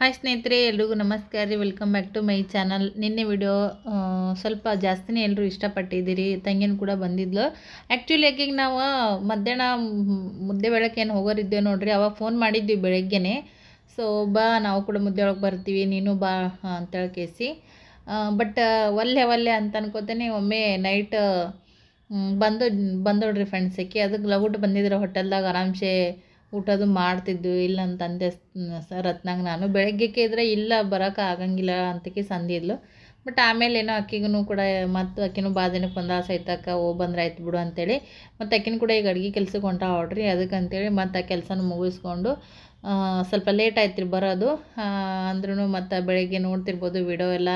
Hi ಸ್ನೇಹಿತರೆ, ಎಲ್ರಿಗೂ ನಮಸ್ಕಾರ ರೀ. Welcome back to my channel. ನಿನ್ನೆ ವಿಡಿಯೋ ಸ್ವಲ್ಪ ಜಾಸ್ತಿನೇ ಎಲ್ಲರೂ ಇಷ್ಟಪಟ್ಟಿದ್ದೀರಿ. ತಂಗಿನ ಕೂಡ ಬಂದಿದ್ಲು. ಆ್ಯಕ್ಚುಲಿ ಆಕೆಗೆ ನಾವು ಮಧ್ಯಾಹ್ನ ಮುದ್ದೆ ಬೆಳಗ್ಗೆ ಏನು ಹೋಗೋರಿದ್ದೇವೆ ನೋಡ್ರಿ, ಅವಾಗ ಫೋನ್ ಮಾಡಿದ್ವಿ ಬೆಳಗ್ಗೆನೆ. ಸೊ ಬಾ, ನಾವು ಕೂಡ ಮುದ್ದೆ ಒಳಗೆ ಬರ್ತೀವಿ, ನೀನು ಬಾ ಅಂತೇಳಿ ಕೇಸಿ. ಬಟ್ ಒಲ್ಲೆ ಅಂತ ಅನ್ಕೋತೇನೆ ಒಮ್ಮೆ ನೈಟ್ ಬಂದೋಡ್ರಿ ಫ್ರೆಂಡ್ಸ್. ಅದಕ್ಕೆ ಲಗುಟ್ ಬಂದಿದ್ರು ಹೋಟೆಲ್ದಾಗ ಆರಾಮ್ಸೆ ಊಟದು ಮಾಡ್ತಿದ್ವಿ. ಇಲ್ಲ ಅಂತಂದೆ ರತ್ನಾಗ ನಾನು ಬೆಳಗ್ಗೆಕ್ಕೆ ಇದ್ರೆ ಇಲ್ಲ ಬರೋಕೆ ಆಗಂಗಿಲ್ಲ ಅಂತಕ್ಕೆ ಸಂದಿದ್ಲು. ಬಟ್ ಆಮೇಲೆ ಏನೋ ಅಕ್ಕಿಗೂ ಕೂಡ ಮತ್ತು ಅಕ್ಕಿನೂ ಬಾದಿನಕ್ಕೆ ಬಂದ ಸೈತಕ್ಕ ಬಂದ್ರೆ ಆಯ್ತು ಬಿಡು ಅಂತೇಳಿ ಮತ್ತು ಅಕ್ಕಿನ ಕೂಡ ಈಗ ಅಡುಗೆ ಕೆಲ್ಸಕ್ಕೆ ಹೊಂಟ ಹೊಡ್ರಿ. ಅದಕ್ಕಂತೇಳಿ ಮತ್ತು ಆ ಕೆಲಸನ ಮುಗಿಸ್ಕೊಂಡು ಸ್ವಲ್ಪ ಲೇಟ್ ಆಯ್ತು ರೀ ಬರೋದು. ಅಂದ್ರೂ ಮತ್ತು ಬೆಳಗ್ಗೆ ನೋಡ್ತಿರ್ಬೋದು ವಿಡಿಯೋ ಎಲ್ಲ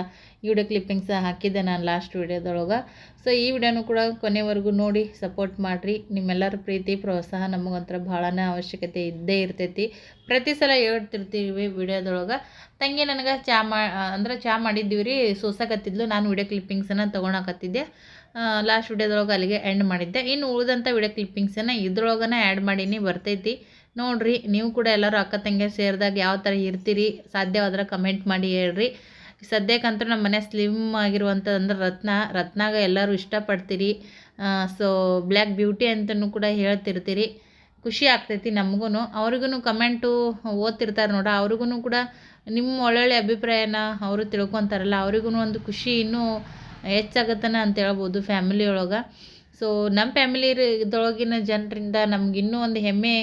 ವಿಡಿಯೋ ಕ್ಲಿಪ್ಪಿಂಗ್ಸ್ ಹಾಕಿದ್ದೆ ನಾನು ಲಾಸ್ಟ್ ವಿಡಿಯೋದೊಳಗೆ. ಸೊ ಈ ವಿಡಿಯೋನು ಕೂಡ ಕೊನೆವರೆಗೂ ನೋಡಿ ಸಪೋರ್ಟ್ ಮಾಡಿರಿ. ನಿಮ್ಮೆಲ್ಲರ ಪ್ರೀತಿ ಪ್ರೋತ್ಸಾಹ ನಮಗೊಂಥರ ಭಾಳನೇ ಅವಶ್ಯಕತೆ ಇದ್ದೇ ಇರ್ತೈತಿ. ಪ್ರತಿ ಸಲ ಹೇಳ್ತಿರ್ತೀವಿ ವಿಡಿಯೋದೊಳಗೆ. ತಂಗಿ ನನಗೆ ಚಹಾ ಮಾಡಿದ್ದೀವಿ ರೀ, ಸೋಸಕತ್ತಿದ್ಲು. ನಾನು ವಿಡಿಯೋ ಕ್ಲಿಪ್ಪಿಂಗ್ಸನ್ನು ತೊಗೊಳಕತ್ತಿದ್ದೆ. ಲಾಸ್ಟ್ ವಿಡಿಯೋದೊಳಗೆ ಅಲ್ಲಿಗೆ ಎಂಡ್ ಮಾಡಿದ್ದೆ. ಇನ್ನು ಉಳಿದಂಥ ವಿಡಿಯೋ ಕ್ಲಿಪ್ಪಿಂಗ್ಸನ್ನು ಇದ್ರೊಳಗನೆ ಆ್ಯಡ್ ಮಾಡೀನಿ, ಬರ್ತೈತಿ ನೋಡಿರಿ. ನೀವು ಕೂಡ ಎಲ್ಲರೂ ಅಕ್ಕ ತಂಗಿ ಸೇರಿದಾಗ ಯಾವ ಥರ ಇರ್ತೀರಿ ಸಾಧ್ಯವಾದ್ರೆ ಕಮೆಂಟ್ ಮಾಡಿ ಹೇಳ್ರಿ. ಸದ್ಯಕ್ಕಂತೂ ನಮ್ಮ ಮನೆ ಸ್ಲಿಮ್ ಆಗಿರುವಂಥದ್ದು ರತ್ನಾಗ ಎಲ್ಲರೂ ಇಷ್ಟಪಡ್ತೀರಿ. ಸೊ ಬ್ಲ್ಯಾಕ್ ಬ್ಯೂಟಿ ಅಂತಲೂ ಕೂಡ ಹೇಳ್ತಿರ್ತೀರಿ. ಖುಷಿ ಆಗ್ತೈತಿ ನಮಗೂ. ಅವ್ರಿಗೂ ಕಮೆಂಟು ಓದ್ತಿರ್ತಾರೆ ನೋಡ, ಅವ್ರಿಗೂ ಕೂಡ ನಿಮ್ಮ ಒಳ್ಳೊಳ್ಳೆ ಅಭಿಪ್ರಾಯನ ಅವರು ತಿಳ್ಕೊತಾರಲ್ಲ, ಅವ್ರಿಗೂ ಒಂದು ಖುಷಿ ಇನ್ನೂ ಹೆಚ್ಚಾಗತ್ತನ ಅಂತ ಹೇಳ್ಬೋದು ಫ್ಯಾಮಿಲಿ ಒಳಗೆ. ಸೊ ನಮ್ಮ ಫ್ಯಾಮಿಲಿ ಇದರೊಳಗಿನ ಜನರಿಂದ ನಮಗಿನ್ನೂ ಒಂದು ಹೆಮ್ಮೆ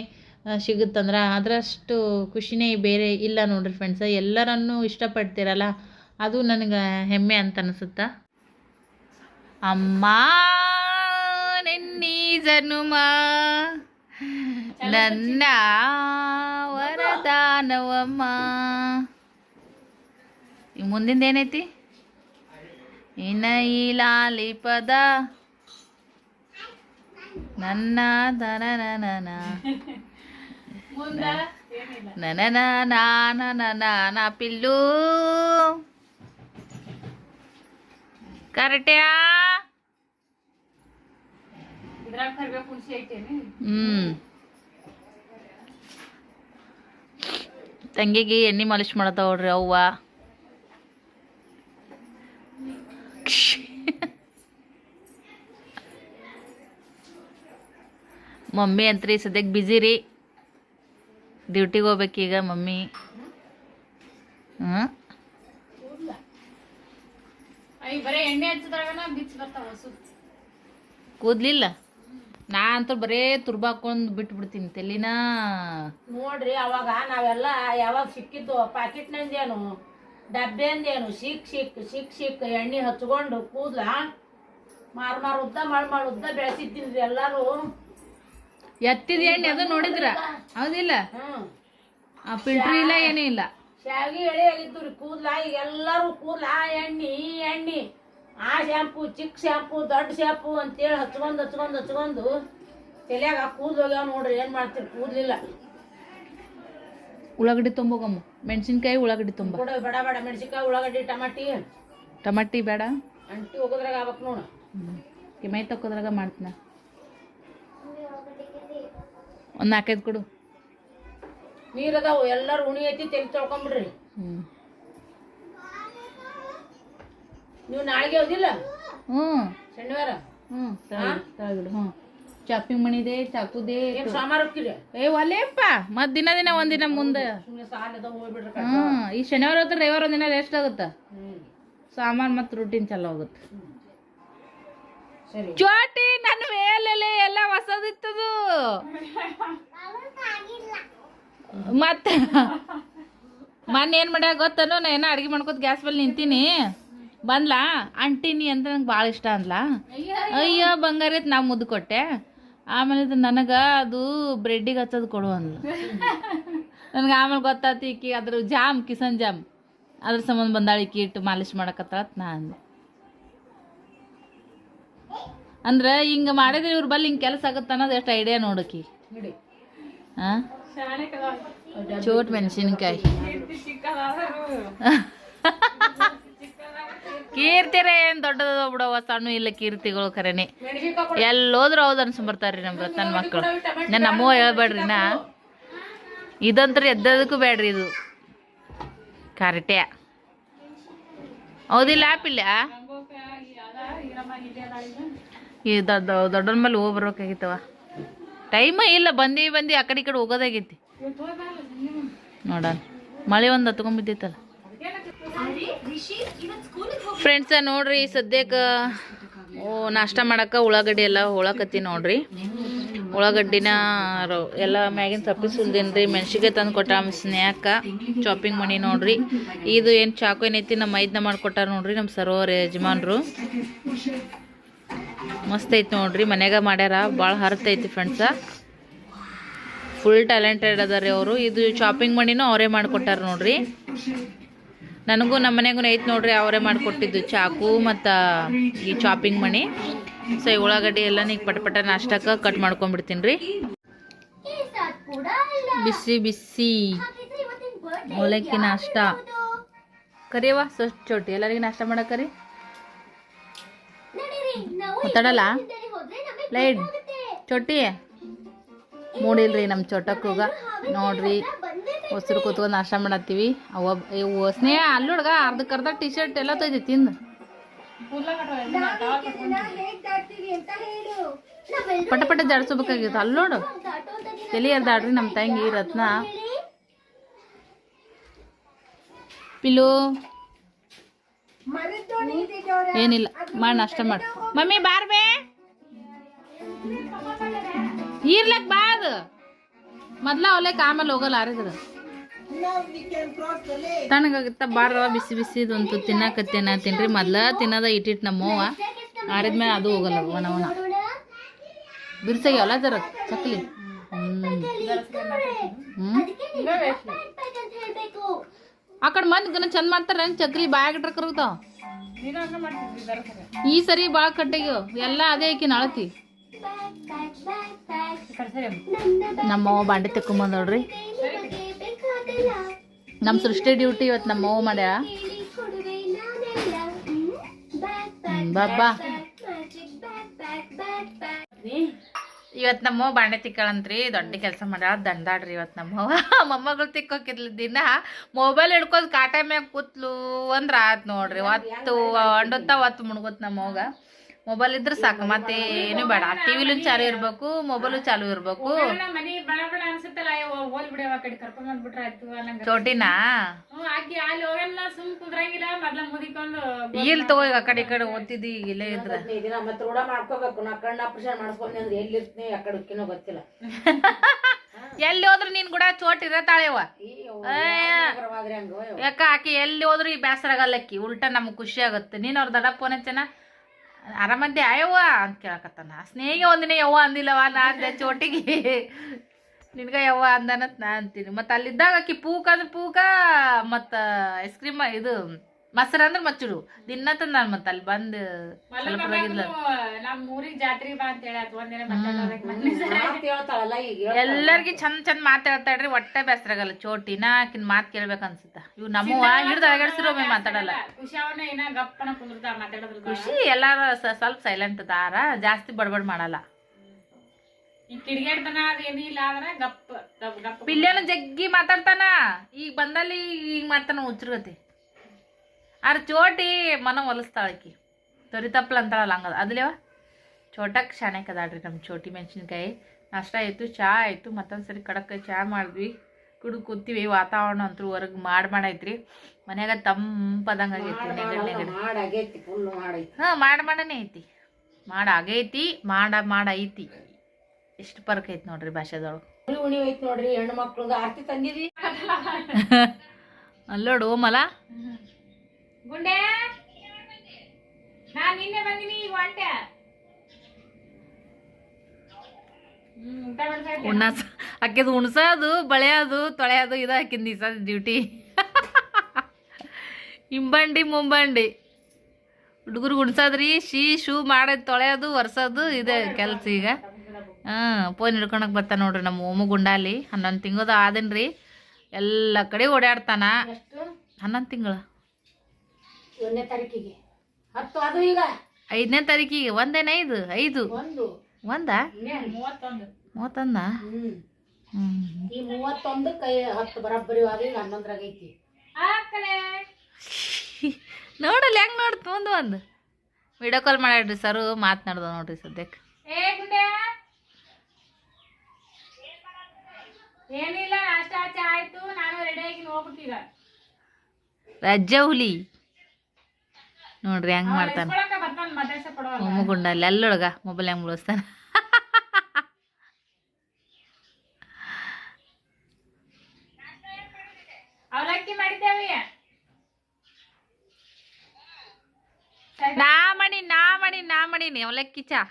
ಸಿಗುತ್ತಂದ್ರೆ ಅದರಷ್ಟು ಖುಷಿನೇ ಬೇರೆ ಇಲ್ಲ ನೋಡ್ರಿ ಫ್ರೆಂಡ್ಸ. ಎಲ್ಲರನ್ನೂ ಇಷ್ಟಪಡ್ತೀರಲ್ಲ, ಅದು ನನಗೆ ಹೆಮ್ಮೆ ಅಂತ ಅನಿಸುತ್ತಾ. ಅಮ್ಮ ನಿನ್ನೀ ಜನುಮ ನನ್ನ ವರದಾನವಮ್ಮ. ಈ ಮುಂದಿಂದ ಏನೈತಿ? ಇನ್ನ ಈ ಲಾಲಿ ಪದ ನನ್ನ ದನ ನನ ಪಿಲ್ಲು ಕರೆಕ್ಟ್ಯಾ? ತಂಗಿಗೆ ಎಣ್ಣೆ ಮಾಲಿಶ್ ಮಾಡತಾವ ನೋಡ್ರಿ ಅವ್ವ. ಮಮ್ಮಿ ಅಂತ್ರಿ ಸದ್ಯಕ್ಕೆ ಬಿಜಿ ರೀ, ಡ್ಯೂಟಿಗೆ ಹೋಗ್ಬೇಕೀಗ ಮಮ್ಮಿ. ಕೂದ್ಲಿಲ್ಲ ನಾ ಅಂತೂ ಬರೇ ತುರ್ಬಾಕೊಂಡು ಬಿಟ್ಬಿಡ್ತೀನಿ ತಲೆನ ನೋಡ್ರಿ. ಅವಾಗ ನಾವೆಲ್ಲ ಯಾವಾಗ ಸಿಕ್ಕಿದ್ದು ಪ್ಯಾಕೆಟ್ನಿಂದೇನು ಡಬ್ಬೆಂದೇನು ಶಿಕ್ ಎಣ್ಣೆ ಹಚ್ಕೊಂಡು ಕೂದ್ಲ ಮಾರ್ ಉದ್ದ ಉದ್ದ ಬೆಳೆಸಿದ್ದೀನಿ ಎಲ್ಲಾರು. ಎತ್ತಿದ ಎಣ್ಣೆ ಅದು ನೋಡಿದ್ರ ಹೌದಿಲ್ಲ? ಆ ಫಿಲ್ಟರ್ ಇಲ್ಲ ಏನೂ ಇಲ್ಲ. ಶಾವಿಗೆ ಎಳೆ ಆಗಿದ್ದು ರೀ ಕೂದ್ಲ. ಈಗ ಎಲ್ಲರೂ ಕೂದ್ಲ ಎಣ್ಣೆ ಆ ಶಾಂಪು ಚಿಕ್ಕ ಶಾಂಪು ದೊಡ್ಡ ಶಾಂಪು ಅಂತೇಳಿ ಹಚ್ಕೊಂಡು ತಲೆಯಾಗ ಕೂದ್ಲು ಹೋಗ್ಯಾವ ನೋಡ್ರಿ. ಏನ್ ಮಾಡ್ತೀರಿ? ಕೂದ್ಲಿಲ್ಲ. ಉಳ್ಳಾಗಡ್ಡಿ ತುಂಬೋಗಮ್ಮ, ಮೆಣಸಿನ್ಕಾಯಿ ಉಳ್ಳಾಗಡ್ಡಿ ತುಂಬ ಬೇಡ ಮೆಣಸಿನ್ಕಾಯಿ ಉಳ್ಳಾಗಡ್ಡಿ ಟಮಾಟಿ ಬೇಡ, ಅಂಟಿ ಹೋಗೋದ್ರಾಗ ಆಗ್ಬೇಕು ನೋಡು. ಮೈ ತಕ್ಕೋದ್ರಾಗ ಮಾಡ್ತೀನ. ಒಂದು 4-5 ಕೊಡು. ನೀರದಾವು ಎಲ್ಲರೂ ಉಣಿ ಐತಿ, ತೆಲಿ ತೊಳ್ಕೊಂಬಿಡ್ರಿ. ನೀವು ನಾಳೆಗೆ ಹೋದಿಲ್ಲ? ಶನಿವಾರ. ಚಾಪಿಂಗ್ ಮಣಿದೆ, ಚಾಕುದೆ, ಸಾಮಾರು ಹೋಗ್ತೀರಿ? ಒಲ್ಲೆಪ್ಪ ಮತ್ ದಿನ ಒಂದಿನ ಮುಂದೆ. ಈ ಶನಿವಾರ ಹೊತ್ತು ರವಿವಾರ ಒಂದಿನ ರೆಸ್ಟ್ ಆಗುತ್ತ, ಸಾಮಾನು ಮತ್ತು ರೂಟೀನ್ ಚಲೋ ಹೋಗುತ್ತೆ. ಚೋಟಿ ನನ್ನ ಮೇಲೆಲೆ ಎಲ್ಲ ಹೊಸದಿತ್ತದು. ಮತ್ತೆ ಮೊನ್ನೆ ಏನು ಮಾಡ್ಯಾಗ ಗೊತ್ತನು, ನಾ ಏನೋ ಅಡುಗೆ ಮಾಡ್ಕೊತ ಗ್ಯಾಸ್ ಮೇಲೆ ನಿಂತೀನಿ, ಬಂದ್ಲಾ ಅಂಟಿನಿ ಅಂತ ನಂಗೆ ಭಾಳ ಇಷ್ಟ ಅಂದ್ಲಾ. ಅಯ್ಯೋ ಬಂಗಾರ ನಾ ಮುದ್ದು ಕೊಟ್ಟೆ. ಆಮೇಲೆ ನನಗೆ ಅದು ಬ್ರೆಡ್ಡಿಗೆ ಹಚ್ಚೋದು ಕೊಡು ಅಂದ್ಲು. ನನಗೆ ಆಮೇಲೆ ಗೊತ್ತಾಯ್ತು ಈಕಿ ಅದ್ರ ಕಿಸನ್ ಜಾಮ್ ಅದ್ರ ಸಂಬಂಧ ಬಂದಾಳ ಈಕಿ ಇಟ್ಟು ಮಾಲಿಶ್ ಮಾಡಕತ್ತಾಳ ನಾ ಅಂದೆ. ಅಂದ್ರೆ ಹಿಂಗೆ ಮಾಡಿದ್ರೆ ಇವ್ರ ಬಲ್ಲಿ ಹಿಂಗೆ ಕೆಲಸ ಆಗುತ್ತೆ ಅನ್ನೋದು ಎಷ್ಟು ಐಡಿಯಾ ನೋಡಕಿ. ಹಾಂ, ಚೋಟ್ ಮೆಣಸಿನ್ಕಾಯಿ ಕೀರ್ತಿರೇ ಏನು ದೊಡ್ಡದ ಬಿಡವ, ಸಣ್ಣ ಇಲ್ಲ ಕೀರ್ತಿಗಳು ಖರೇನೆ. ಎಲ್ಲೋದ್ರು ಹೌದು ಅನ್ಸ್ಬರ್ತಾರ್ರಿ ನಮ್ಮ ರತನ್ ಮಕ್ಕಳು. ನಮ್ಮವ್ವ ಹೇಳ್ಬೇಡ್ರಿ, ಇದಂತ್ರಿ ಎದ್ದದಕ್ಕೂ ಬೇಡ್ರಿ ಇದು. ಕರೆಕ್ಟೇ ಹೌದಿಲ್ಲ ಪಿಲ್ಲ ಈ ದೊಡ್ಡನ ಮೇಲೆ ಹೋಗಿ ಬರ್ಬೇಕಾಗಿತ್ತವ ಟೈಮ ಇಲ್ಲ ಬಂದು ಆ ಕಡೆ ಈ ಕಡೆ ಹೋಗೋದಾಗೈತಿ ನೋಡೋಣ ಮಳೆ ಒಂದು ಹತ್ಕೊಂಡ್ಬಿದ್ದೈತಲ್ಲ ಫ್ರೆಂಡ್ಸ ನೋಡ್ರಿ ಸದ್ಯಕ್ಕೆ ನಾಷ್ಟ ಮಾಡಕ್ಕೆ ಉಳ್ಳಾಗಡ್ಡಿ ಎಲ್ಲ ಹೋಳಕತ್ತಿ ನೋಡ್ರಿ ಉಳ್ಳಾಗಡ್ಡಿನ ಎಲ್ಲ ಮ್ಯಾಗಿನ ಸಪ್ಪಿ ಸುಲ್ದೇನ್ರಿ ಮೆಣ್ಸಿನ್ಕಾಯಿ ತಂದು ಕೊಟ್ಟ ಸ್ನ್ಯಾಕ ಚಾಪಿಂಗ್ ಮಾಡಿ ನೋಡ್ರಿ ಇದು ಏನು ಚಾಕು ಏನೈತಿ ನಮ್ಮ ಮೈದ್ನ ಮಾಡಿಕೊಟ್ಟಾರ ನೋಡ್ರಿ ನಮ್ಮ ಸರೋವರ ಯಜಮಾನ್ರು ಮಸ್ತ್ ಐತಿ ನೋಡ್ರಿ ಮನ್ಯಾಗ ಮಾಡ್ಯಾರ ಭಾಳ ಹರ್ತೈತಿ ಫ್ರೆಂಡ್ಸ ಫುಲ್ ಟ್ಯಾಲೆಂಟೆಡ್ ಅದಾರೆ ಅವರು ಇದು ಚಾಪಿಂಗ್ ಮಾಡಿನೂ ಅವರೇ ಮಾಡಿಕೊಟ್ಟಾರ ನೋಡ್ರಿ ನನಗೂ ನಮ್ಮ ಮನೆಗೂ ಐತೆ ನೋಡ್ರಿ ಅವರೇ ಮಾಡಿಕೊಟ್ಟಿದ್ದು ಚಾಕು ಮತ್ತು ಈ ಚಾಪಿಂಗ್ ಮಣಿ ಸೊ ಈ ಉಳ್ಳಾಗಡ್ಡಿ ಎಲ್ಲ ನೀ ಪಟ ನಾಷ್ಟಕ್ಕೆ ಕಟ್ ಮಾಡ್ಕೊಂಡ್ಬಿಡ್ತೀನಿ ರೀ ಬಿಸಿ ಬಿಸಿ ಅವಲಕ್ಕಿ ನಾಷ್ಟ ಕರಿಯವ ಚೋಟಿ ಎಲ್ಲರಿಗೆ ನಾಷ್ಟ ಮಾಡಕ್ಕರಿ ಮಾತಾಡಲ್ಲ ಲೈಟ್ ಚೋಟಿ ಮೂಡಿಲ್ರಿ ನಮ್ಮ ಚೋಟಕ್ಕೂಗ ನೋಡ್ರಿ ಹೊಸರು ಕೂತ್ಕೊಂಡು ನಾಷ್ಟ ಮಾಡತ್ತೀವಿ ಅವ ಸ್ನೇಹ ಅಲ್ಲುಡ್ಗ ಅರ್ಧಕ್ಕರ್ಧ ಟಿ ಶರ್ಟ್ ಎಲ್ಲ ತೊಯ್ದು ತಿಂದು ಪಟ ಜಾಡ್ಸ್ಬೇಕಾಗಿತ್ತು ಅಲ್ಲಿ ನೋಡು ಎಲ್ಲಿ ಅರ್ದಾಡ್ರಿ ನಮ್ಮ ತಂಗಿ ರತ್ನ ಪಿಲು ಏನಿಲ್ಲ ಮಾಡಿ ನಾಷ್ಟ ಮಾಡಿ ಮಮ್ಮಿ ಬಾರ್ಬೇ ಇರ್ಲಕ್ ಬಾ ಅದು ಮೊದ್ಲ ಅವಲಕ್ಕ ಆಮೇಲೆ ಹೋಗಲ್ಲ ಆರಿದ್ರ ತಣ್ಣಗಾಗುತ್ತ ಬಾರ ಬಿಸಿ ಬಿಸಿದು ಒಂದು ತಿನ್ನಕತ್ತೇನ ತಿನ್ರಿ ಮೊದ್ಲ ತಿನ್ನೋದ ಇಟ್ಟಿಟ್ಟು ನಮ್ಮವ್ವ ಆರಿದ್ಮೇಲೆ ಅದು ಹೋಗಲ್ಲ ಒಣವನ ಬಿರ್ಸಾಗ್ಯಾವಲ್ಲ ಜರ ಚಕ್ಲಿ ಆ ಕಡೆ ಮಂದಿ ಚಂದ ಮಾಡ್ತಾರ ಚಕ್ಲಿ ಬಾಯಾಗಿಟ್ರ ಕರಗ್ತಾವ ಈ ಸರಿ ಭಾಳ ಕಟ್ಟಿಗೆ ಎಲ್ಲ ಅದೇ ಆಕಿನ ಅಳತಿ ನಮ್ಮವ್ವ ಬಾಂಡೆ ತೆಕ್ಕೊಂಬಂದ್ ನೋಡ್ರಿ ನಮ್ಮ ಸೃಷ್ಟಿ ಡ್ಯೂಟಿ ಇವತ್ತು ನಮ್ಮವ್ವ ಮಾಡ್ಯಾಳ ಬಾಬಾ ಇವತ್ತು ನಮ್ಮವ್ವ ಬಾಂಡೆ ತಿಕ್ಕಳಂತ್ರಿ ದೊಡ್ಡ ಕೆಲಸ ಮಾಡ್ಯಾಳ ದಂಡಾಡ್ರಿ ಇವತ್ತು ನಮ್ಮವ್ವ ಮೊಮ್ಮಗಳು ತಿಕ್ಕೋಕಿದ್ಲು ದಿನ ಮೊಬೈಲ್ ಹಿಡ್ಕೋದು ಕಾಟ ಮ್ಯಾಗ ಕೂತ್ಲು ಅಂದ್ರ ಆತ್ ನೋಡ್ರಿ ಒತ್ತು ಅಂಡೊತ್ತ ಒತ್ತು ಮುಣ್ಗೋತ್ ನಮ್ಮವ್ಗ ಮೊಬೈಲ್ ಇದ್ರೆ ಸಾಕು ಮತ್ತೆ ಏನು ಬೇಡ ಟಿವಿಲೂ ಚಾಲು ಇರ್ಬೇಕು ಮೊಬೈಲು ಚಾಲು ಇರ್ಬೇಕು ಚೋಟಿನಾ ಇಲ್ಲಿ ತಗೋ ಆ ಕಡೆ ಈ ಕಡೆ ಓದ್ತಿದ್ದಿ ಇಲ್ಲೇ ಇದ್ರ ಎಲ್ಲಿ ಹೋದ್ರು ನೀನ್ ಕೂಡ ಚೋಟ್ ಇರತ್ತಾಳೆವ ಯಾಕ ಆಕಿ ಎಲ್ಲಿ ಹೋದ್ರು ಈ ಬೇಸರ ಆಗಲ್ಲಕ್ಕಿ ಉಲ್ಟಾ ನಮ್ಗೆ ಖುಷಿ ಆಗುತ್ತೆ ನೀನ್ ಅವ್ರ ದಡ ಫೋನ್ ಹಚ್ಚನ ಆರಾಮದ್ದೆ ಆಯವ್ವ ಅಂತ ಕೇಳಕತ್ತಾನ ಸ್ನೇಹಿಗೆ ಒಂದಿನ ಯವ್ವ ಅಂದಿಲ್ಲವ ನಾ ಅಂದೆ ಚೋಟಿಗೆ ನಿನ್ಗ ಯವ್ವ ಅಂದನತ್ ನಾ ಅಂತೀನಿ ಮತ್ತು ಅಲ್ಲಿದ್ದಾಗ ಆಕಿ ಪೂಕ ಅಂದ್ರೆ ಪೂಕ ಮತ್ತು ಐಸ್ ಕ್ರೀಮ್ ಇದು ಮೊಸರು ಅಂದ್ರೆ ಮಚ್ಚುಡು ದಿನ ತಂದ ನಾನು ಮತ್ತೆ ಅಲ್ಲಿ ಬಂದು ಎಲ್ಲರಿಗೂ ಚಂದ ಮಾತಾಡ್ತಾಳ್ರಿ ಒಟ್ಟೆ ಬೇಸರಾಗಲ್ಲ ಚೋಟಿನ ಆಕಿನ ಮಾತು ಕೇಳ್ಬೇಕು ಅನ್ಸುತ್ತ ಇವ್ ನಮ್ಮವ್ವ ಹಿಡ್ದು ಅಳಗಡಿಸಿರೋ ಮಾತಾಡಲ್ಲ ಖುಷಿ ಎಲ್ಲಾರು ಸ್ವಲ್ಪ ಸೈಲೆಂಟ್ ಅದಾರ ಜಾಸ್ತಿ ಬಡ್ಬಡ್ ಮಾಡಲ್ಲ ಪಿಲ್ಲೇನು ಜಗ್ಗಿ ಮಾತಾಡ್ತಾನ ಈಗ ಬಂದಲ್ಲಿ ಈಗ ಮಾಡ್ತಾನ ಹುಚ್ಚರ್ಗತಿ ಆರ ಚೋಟಿ ಮನ ಹೊಲಿಸ್ತಾಳಕಿ ತೊರಿತಪ್ಪಲ್ ಅಂತಾಳಲ್ಲ ಹಂಗದ ಅದ್ಲೇವ ಚೋಟಕ್ಕೆ ಶಾನ್ಯಾಕ ಅದಾಳ್ರಿ ನಮ್ಮ ಚೋಟಿ ಮೆಣಸಿನ್ಕಾಯಿ ನಾಷ್ಟ ಆಯಿತು ಚಹಾ ಆಯಿತು ಮತ್ತೊಂದು ಸರಿ ಕಡಕ್ಕೆ ಚಹಾ ಮಾಡಿದ್ವಿ ಕುಡಿದು ಕೂತೀವಿ ವಾತಾವರಣ ಅಂತೂ ಹೊರಗೆ ಮಾಡೈತ್ರಿ ಮನ್ಯಾಗ ತಂಪದಂಗೆ ಆಗೈತಿ ನೆಗಡಿ ಹಾಂ ಮಾಡನೇ ಐತಿ ಆಗೈತಿ ಐತಿ ಎಷ್ಟು ಪರ್ಕ್ ಐತಿ ನೋಡ್ರಿ ಭಾಷೆದೊಳಗೆ ನೋಡ್ರಿ ಹೆಣ್ಣು ಮಕ್ಳಿಗೆ ಆರ್ತಿ ತಂದಿದಿ ಅಲ್ಲೋಡು ಮಲ ಗುಂಡೆ ನಾನ್ ನಿನ್ನೆ ಬಂದಿನಿ ಈಗ ಹೊಂಟೆ ಆಕೆದು ಉಣ್ಸೋದು ಬಳೆಯೋದು ತೊಳೆಯೋದು ಇದು ಹಾಕಿದ್ ದಿವಸ ಡ್ಯೂಟಿ ಹಿಂಬಂಡಿ ಮುಂಬಂಡಿ ಹುಡುಗರು ಉಣ್ಸೋದ್ರಿ ಶೂ ಮಾಡೋದು ತೊಳೆಯೋದು ಒರೆಸೋದು ಇದೆ ಕೆಲಸ ಈಗ ಫೋನ್ ಹಿಡ್ಕೊಳಕ್ ಬರ್ತಾನ ನೋಡ್ರಿ ನಮ್ಮ ಓಮು ಗುಂಡಾಲಿ 11 ತಿಂಗಳದ ಆದನ್ರಿ ಎಲ್ಲ ಕಡೆ ಓಡಾಡ್ತಾನ 11 ತಿಂಗಳು 1ನೇ ತಾರೀಕಿಗೆ 10 ಅದು ಈಗ 5ನೇ ತಾರೀಕಿಗೆ ಒಂದೇನ 5 ಒಂದಾ 31 ಈ 31ಕ್ಕೆ 10 ಬರಬ್ಬರಿ ಆಗಿ 11ರಾಗ ಐತಿ ನೋಡಲ್ಲ ಹೆಂಗೆ ನೋಡ್ತು ಒಂದು ವಿಡಿಯೋ ಕಾಲ್ ಮಾಡ್ಯಾಡ್ರಿ ಸರ್ ಮಾತನಾಡ್ದ ನೋಡ್ರಿ ಸದ್ಯಕ್ಕೆ. ಏನಿಲ್ಲ ನಾಷ್ಟ ಚಾ ಆಯ್ತು, ನಾನು ರೆಡಿ ಆಗಿ ಹೋಗ್ಬಿಟ್ಟಿಗ. ರಜ್ಜ ಹುಲಿ ನೋಡ್ರಿ ಹೆಂಗ್ ಮಾಡ್ತಾನ ಮುಗುಂಡಲ್ಲಿ ಅಲ್ಲೊಳಗ ಮೊಬೈಲ್ ಹೆಂಗ್ ಮುಳಿಸ್ತಾನ. ಅವಲಕ್ಕಿ ಮಾಡಿದ್ದೇವೆ. ನಾ ಮಾಡೀನಿ ಅವಲಕ್ಕಿ ಚಾ.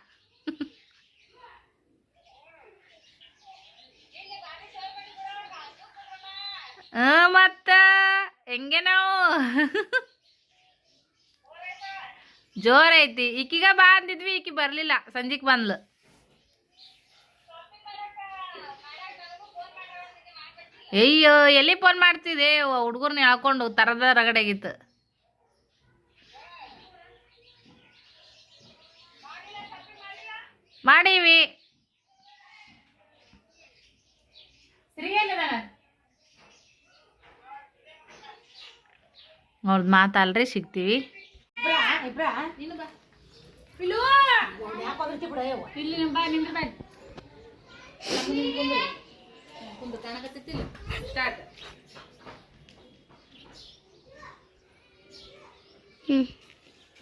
ಮತ್ತ ಹೆಂಗೆ ನಾವು ಜೋರ್ ಐತಿ. ಈಕಿಗ ಬಾ ಅಂದಿದ್ವಿ, ಈಕಿ ಬರ್ಲಿಲ್ಲ, ಸಂಜಿಕ್ ಬಂದ್ಲು. ಅಯ್ಯೋ ಎಲ್ಲಿ ಫೋನ್ ಮಾಡ್ತಿದ್ದೆ, ಹುಡುಗರ್ನ ಹೇಳ್ಕೊಂಡು ತರದ ರಗಡೆಗಿತ್ತು. ಮಾಡೀವಿ ಅವ್ರದ್ದು ಮಾತಲ್ರಿ, ಸಿಗ್ತೀವಿ.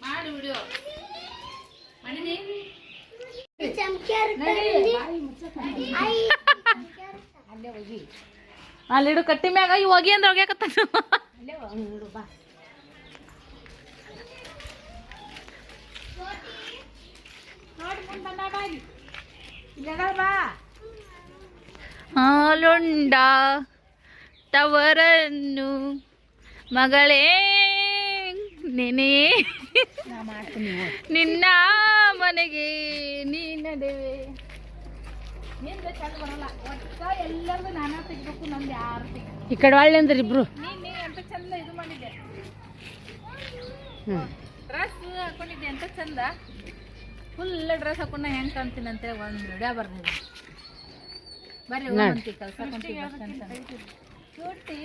ಮಾಡಿ ವಿಡಿಯೋ ಮಾಡಿನಿ. ಅಲ್ಲಿಡು ಕಟ್ಟಿ ಮ್ಯಾಗ ಈ ಹೋಗಿ ಅಂದ್ರೆ ಹೋಗ್ಯಾಕತ್ತ. ಹಾಲುಂಡ ತವರನ್ನು ಮಗಳೇ ನೆನೆ ನಿನ್ನ ಮನೆಗೆ ನೀ ನಡುವೆ. ಎಲ್ಲರಿಗೂ ನಾನಾ ತೆಗಿಬೇಕು, ನಂದು ಯಾರು ಈ ಕಡೆ ಒಳ್ಳೆ ಅಂದ್ರೆ ಇಬ್ರು ನೀನು ಎಂತ ಚಂದ ಇದು ಮಾಡಿದ್ದೆ, ಡ್ರೆಸ್ ಹಾಕೊಂಡಿದ್ದೆ ಎಂತ ಚಂದ. ಫುಲ್ ಡ್ರೆಸ್ ಹಾಕೊಂಡ ಹೆಂಗೆ ಕಾಣ್ತೀನಿ ಅಂತೇಳಿ ಒಂದು ವಿಡಿಯೋ ಬರ್ಬೋದು. ಬರ್ರಿ ಹೋಗಂತಿ ಕೆಲಸ ಚೂಟಿ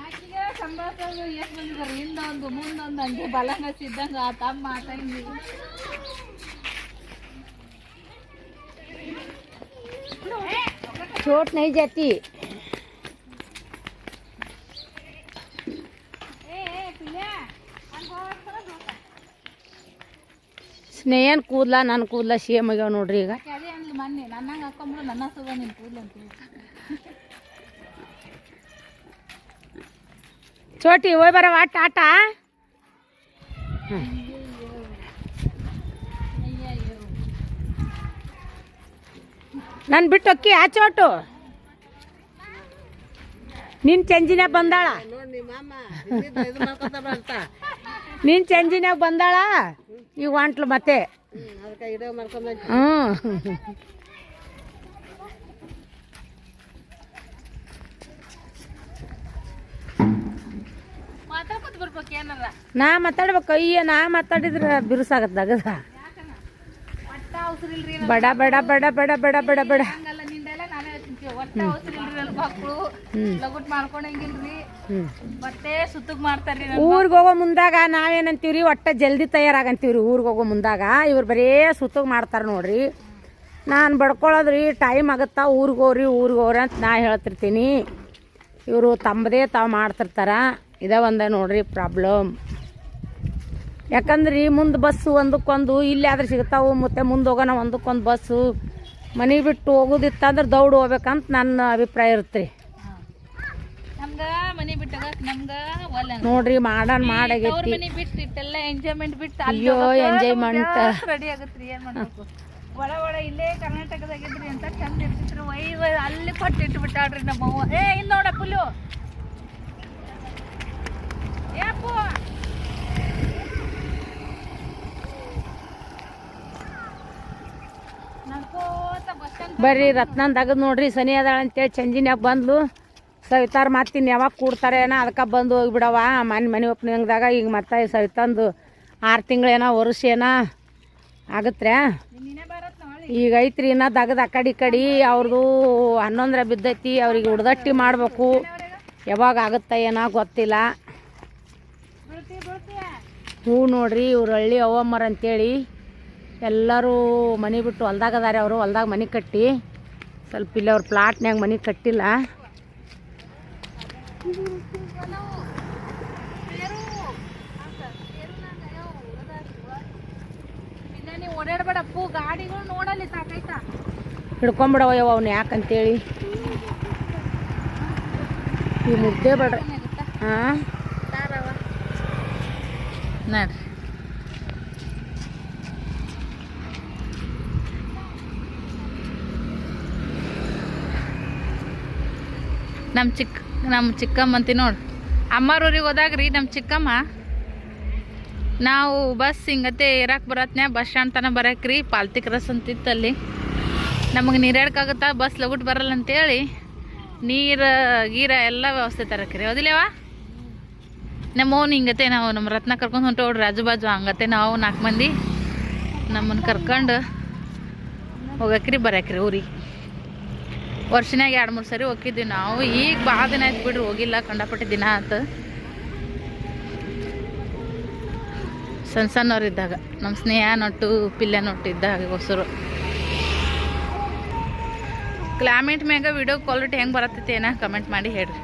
ಆಕಿಗೆ ಸಂಭಾಷಣೆ ಎಷ್ಟು ಬಂದಿದ್ದಾರೆ, ಹಿಂದೊಂದು ಮುಂದೊಂದು ಹಂಗೆ ಬಲಂಗ ಸಿದ್ದಂಗ ತಮ್ಮ ತಂಗಿ. छोट नहीं जाती. ಸ್ನೇಹನ್ ಕೂದ್ಲ ನನ್ನ ಕೂದ್ಲ ಸೇಮ್ ಆಗ್ಯಾವ ನೋಡ್ರಿ. ಈಗ ಅದೇ ಅಂದ್ಲು ಮೊನ್ನೆ, ನನ್ನಂಗೆ ಹಾಕೊಂಡ್ರು ನನ್ನ ಸುಗ ನಿನ್ನ ಕೂದ್ಲು ಅಂತ. ಚೋಟಿ ಹೋಯ್ ಬರವ ಟಾಟಾ. ನನ್ ಬಿಟ್ಟು ಅಕ್ಕಿ ಆ ಚೋಟು ನಿನ್ ಚಂಜಿನ್ಯಾಗ ಬಂದಾಳ, ನಿನ್ ಚಂಜಿನ್ಯಾಗ ಬಂದಾಳ ಈಗ ಹೊಂಟ್ಲು ಮತ್ತೆ. ಮಾತಾಡ್ಕೊತ ಬರ್ಬೇಕು ಏನಾರ. ನಾ ಮಾತಾಡ್ಬೇಕು. ಅಯ್ಯ ನಾ ಮಾತಾಡಿದ್ರ ಬಿರುಸಾಗತ್ತದ. ಬಡ ಬಡ ಬಡ ಬಡ ಬಡ ಬಡ ಬಡ ಊರ್ಗ್ ಹೋಗೋ ಮುಂದಾಗ ನಾವೇನಂತೀವ್ರಿ, ಒಟ್ಟ ಜಲ್ದಿ ತಯಾರಾಗಂತೀವ್ರಿ. ಊರ್ಗ್ ಹೋಗೋ ಮುಂದಾಗ ಇವ್ರು ಬರೇ ಸುತ್ತಗ್ ಮಾಡ್ತಾರ ನೋಡ್ರಿ. ನಾನು ಬಡ್ಕೊಳ್ಳೋದ್ರಿ ಟೈಮ್ ಆಗತ್ತಾ, ಊರ್ಗ್ ಹೋಗ್ರಿ ಅಂತ ನಾ ಹೇಳ್ತಿರ್ತೀನಿ. ಇವರು ತಮ್ಮದೇ ತಾವು ಮಾಡ್ತಿರ್ತಾರ. ಇದೇ ಒಂದ ನೋಡ್ರಿ ಪ್ರಾಬ್ಲಮ್. ಯಾಕಂದ್ರಿ ಮುಂದೆ ಬಸ್ಸು ಒಂದಕ್ಕೊಂದು ಇಲ್ಲಿ ಆದ್ರೆ ಸಿಗ್ತಾವು, ಮತ್ತೆ ಮುಂದೆ ಹೋಗೋಣ ಒಂದಕ್ಕೊಂದು ಬಸ್ಸು. ಮನೆ ಬಿಟ್ಟು ಹೋಗೋದಿತ್ತಂದ್ರೆ ದೌಡ್ ಹೋಗ್ಬೇಕಂತ ನನ್ನ ಅಭಿಪ್ರಾಯ ಇರುತ್ತೆ ರೀ. ನೋಡ್ರಿ ಮಾಡನ್ ಮಾಡಾಗೈತಿ. ಅಯ್ಯೋ ಎಂಜಾಯ್ಮೆಂಟ್ ರೆಡಿ ಆಗತ್ರಿ. ಏನ್ ಮಾಡ್ಬೇಕು, ಒಳ ಇಲ್ಲೇ ಕರ್ನಾಟಕದಾಗಿದ್ರಿ ಅಂತ ಚಂದ ಇರ್ತಿದ್ರು. ಅಲ್ಲಿ ಕೊಟ್ಟು ಇಟ್ಟು ಬಿಟ್ಟಾಡ್ರಿ ನಮ್ಮವ್ವ. ಇನ್ ನೋಡ ಪುಲ್ಲು ಯಾಪು. ಬರ್ರಿ ರತ್ನನ್ ತಗದ್ ನೋಡ್ರಿ, ಸನಿ ಅದಾಳ ಅಂತೇಳಿ ಚಂಜಿನ್ಯಾಗ ಬಂದ್ಲು. ಸವಿತಾರ ಮತ್ತಿನ್ ಯಾವಾಗ ಕೂಡ್ತಾರೇನೋ ಅದಕ್ಕೆ ಬಂದು ಹೋಗಿಬಿಡವ. ಮನೆ ಓಪನಿಂಗ್ದಾಗ ಈಗ ಮತ್ತೆ ಸವಿತಂದು 6 ತಿಂಗಳೇನೋ ವರ್ಷ ಏನೋ ಆಗತ್ರೆ. ಈಗ ಐತ್ರಿ ಇನ್ನ ದಗದ್ ಆ ಕಡೆ ಅವ್ರದ್ದು 11ರ ಬಿದ್ದೈತಿ. ಅವ್ರಿಗೆ ಉಡ್ದಟ್ಟಿ ಮಾಡ್ಬೇಕು. ಯಾವಾಗ ಆಗುತ್ತ ಏನೋ ಗೊತ್ತಿಲ್ಲ. ಹೂ ನೋಡ್ರಿ ಇವ್ರು ಹಳ್ಳಿ ಅವ್ವಮ್ಮರ ಅಂತೇಳಿ ಎಲ್ಲರೂ ಮನೆ ಬಿಟ್ಟು ಹೊಲ್ದಾಗ ಅದಾರೆ. ಅವರು ಹೊಲ್ದಾಗ ಮನೆ ಕಟ್ಟಿ ಸ್ವಲ್ಪ ಇಲ್ಲಿ ಅವ್ರ ಪ್ಲಾಟ್ನ್ಯಾಗ ಮನೆ ಕಟ್ಟಿಲ್ಲ. ಓಡಾಡ್ಬೇಡಪ್ಪು ಗಾಡಿಗಳು ನೋಡಲ್ಲಿ ಸಾಕೈತಾ ಹಿಡ್ಕೊಂಬಿಡವ ಯವ್ವ ಅವ್ನು ಯಾಕಂತೇಳಿ ಈ ಮುದ್ದೆ ಬೇಡ್ರಿ. ಹಾಂ ನೋಡ್ರಿ ನಮ್ಮ ಚಿಕ್ಕಮ್ಮ ಅಂತಿ ನೋಡಿ ಅಮ್ಮರೂರಿಗೆ ಹೋದಾಗ್ರಿ ನಮ್ಮ ಚಿಕ್ಕಮ್ಮ ನಾವು ಬಸ್ ಹಿಂಗತ್ತೆ ಇರಕ್ಕೆ ಬರತ್ನ್ಯಾ ಬಸ್ ಸ್ಟ್ಯಾಂಡ್ ತನಕ ಬರಕ್ರಿ ಪಾಲ್ತಿ ಕ್ರಾಸ್ ಅಂತಿತ್ತು ಅಲ್ಲಿ. ನಮಗೆ ನೀರಾಡಕ್ಕಾಗುತ್ತಾ ಬಸ್ ಲಗುಟ್ ಬರಲ್ಲ ಅಂತೇಳಿ ನೀರು ಗೀರ ಎಲ್ಲ ವ್ಯವಸ್ಥೆ ತರಕ್ರಿ ಹೌದಿಲ್ಲವ. ನಮ್ಮವ್ನು ಹಿಂಗತ್ತೆ ನಾವು ನಮ್ಮ ರತ್ನ ಕರ್ಕೊಂಡು ಹೊಂಟೋಡ್ರಿ ರಾಜು ಬಾಜು ಹಂಗತ್ತೆ ನಾವು 4 ಮಂದಿ ನಮ್ಮನ್ನು ಕರ್ಕೊಂಡು ಹೋಗಕ್ರಿ ಬರಕ್ರಿ ಊರಿಗೆ. ವರ್ಷನಾಗ 2-3 ಸರಿ ಹೋಗಿದ್ವಿ ನಾವು. ಈಗ ಭಾಳ ದಿನ ಆಯ್ತು ಬಿಡ್ರಿ ಹೋಗಿಲ್ಲ, ಕಂಡಪಟ್ಟೆ ದಿನ ಆಯ್ತು. ಸಣ್ಣವ್ರಿದ್ದಾಗ ನಮ್ಮ ಸ್ನೇಹ ನೊಟ್ಟು ಪಿಲ್ಲೆ ನೊಟ್ಟು ಇದ್ದಾಗ ಹೊಸರು. ಕ್ಲೈಮೇಟ್ ಮ್ಯಾಗ ವಿಡಿಯೋ ಕ್ವಾಲಿಟಿ ಹೆಂಗೆ ಬರತ್ತೈತಿ ಏನೋ ಕಮೆಂಟ್ ಮಾಡಿ ಹೇಳ್ರಿ.